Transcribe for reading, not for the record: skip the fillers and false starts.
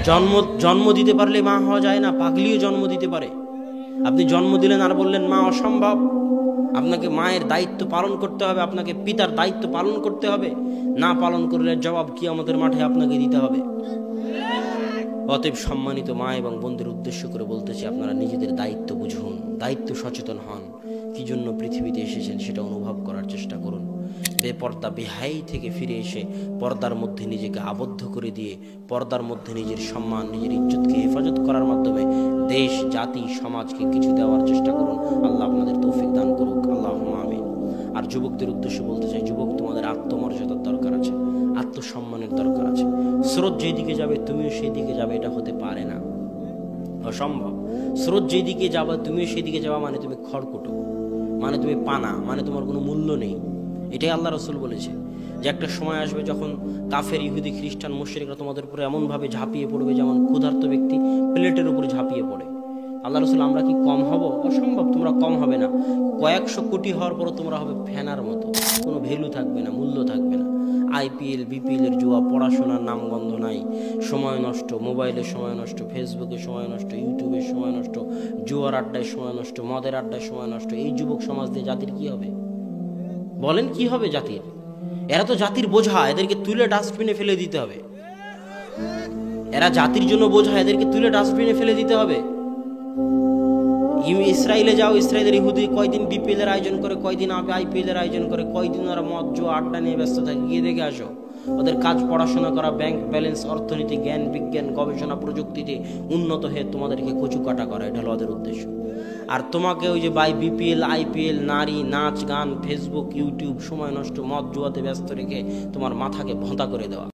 জন্ম জন্ম দিতে পারলে মা হওয়া যায় না, পাগলিও জন্ম দিতে পারে। আপনি জন্ম দিলেন আর বললেন মা অসম্ভব। আপনাকে মায়ের দায়িত্ব পালন করতে হবে, আপনাকে পিতার দায়িত্ব পালন করতে হবে। না পালন করলে জবাব কিয়ামতের মাঠে আপনাকে দিতে হবে। অতএব সম্মানিত মা এবং বোনদের উদ্দেশ্য করে বলতেছি, আপনারা নিজেদের দায়িত্ব বুঝুন, দায়িত্ব সচেতন হন। কি জন্য পৃথিবীতে এসেছেন সেটা অনুভব করার চেষ্টা করুন। বেপর্দা বেহাই থেকে ফিরে এসে পর্দার মধ্যে নিজেকে আবদ্ধ করে দিয়ে পর্দার মধ্যে নিজের সম্মান, নিজের ইজ্জতকে হেফাজত করার মাধ্যমে দেশ, জাতি, সমাজকে কিছু দেওয়ার চেষ্টা করুন। আল্লাহ আপনাদের তৌফিক দান করুক, আল্লাহুম্মা আমিন। আর যুবকদের উদ্দেশ্যে বলতে চাই, যুবক, তোমাদের আত্মমর্যাদার দরকার আছে, আত্মসম্মানের দরকার আছে। স্রোত যেদিকে যাবে তুমিও সেই দিকে যাবে, এটা হতে পারে না, অসম্ভব। স্রোত যেদিকে যাবে তুমিও সেদিকে যাওয়া মানে তুমি খড়কুটো, মানে তুমি পানা, মানে তোমার কোনো মূল্য নেই। এটাই আল্লাহ রসুল বলেছে যে একটা সময় আসবে যখন কাফের, ইহুদি, খ্রিস্টান, মুশরিকরা তোমাদের উপরে এমনভাবে ঝাঁপিয়ে পড়বে যেমন ক্ষুধার্ত ব্যক্তি প্লেটের উপরে ঝাঁপিয়ে পড়ে। আল্লাহ রসুল, আমরা কি কম হব? অসম্ভব, তোমরা কম হবে না। কয়েকশো কোটি হওয়ার পরও তোমরা হবে ফেনার মতো, কোনো ভ্যালু থাকবে না, মূল্য থাকবে না। আইপিএল, বিপিএল এর জুয়া, পড়াশোনার নামগন্ধ নাই, সময় নষ্ট, মোবাইলে সময় নষ্ট, ফেসবুকে সময় নষ্ট, ইউটিউবে সময় নষ্ট, জুয়ার আড্ডায় সময় নষ্ট, মদের আড্ডায় সময় নষ্ট। এই যুবক সমাজ দিয়ে জাতির কি হবে? বলেন কি হবে জাতির? এরা তো জাতির বোঝা, এদেরকে তুলে ডাস্টবিনে ফেলে দিতে হবে। এরা জাতির জন্য বোঝা, এদেরকে তুলে ডাস্টবিনে ফেলে দিতে হবে। ইসরায়েলে যাও, ইসরায়েলের ইহুদি কয়দিন বিপিএল এর আয়োজন করে, কয়দিন আইপিএল এর আয়োজন করে, কয়দিন ওরা মদ, জুয়া, আড্ডা নিয়ে ব্যস্ত থাকে। গিয়ে দেখে আসো, ওদের কাজ পড়াশোনা করা, ব্যাংক ব্যালেন্স, অর্থনীতি, জ্ঞান বিজ্ঞান, গবেষণা, প্রযুক্তিতে উন্নত হয়ে তোমাদেরকে কচু কাটা করা, এটা হলো ওদের উদ্দেশ্য। আর তোমাকে ওই যে বাই বিপিএল, আইপিএল, নারী, নাচ, গান, ফেসবুক, ইউটিউব, সময় নষ্ট, মদ, জুয়াতে ব্যস্ত রেখে তোমার মাথাকে ভোঁতা করে দেওয়া।